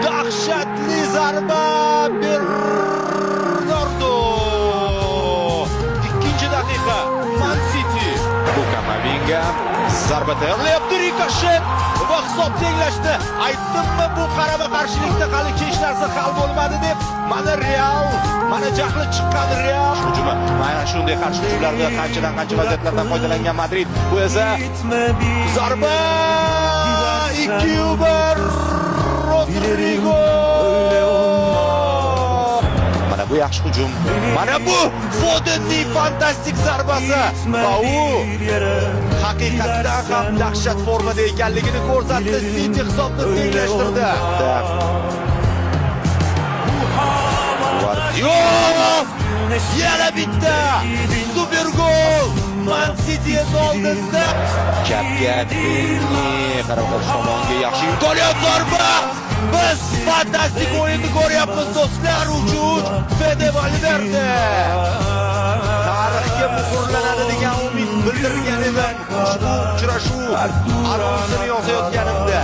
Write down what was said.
Dahshatli zarba Bernardo. İkinci daqiqa Man City. Kamavinga zarba tayyorlayapti, rikoshet va hisob tenglashdi. Aytdimmi, bu qarama-qarshilikda hali hech narsa hal bo'lmadi deb. Mana Real, mana jahli chiqqan Real hujumi. Mana shunday qarshi hujumlarda qancha vaziyatlardan foydalangan Madrid. Bu esa zarba 2-1 Rodrigo. Mana bu yaxshi hujum. Mana bu Fodenning fantastik zarbasi. Va u haqiqatdan ham dahshat formada ekanligini ko'rsatdi. City hisobni tenglashtirdi. Yana bitta super gol Man City oldinda. Kapitani qarab tomonga yaxshi imkoniyat zarba. Biz fantastik o'yinni ko'ryapmiz do'stlar. Uchun Fede Valverde tarixga muhrlanadi degan umid bildirgan edim. Ushbu uchrashuv armonsini yozayotganimda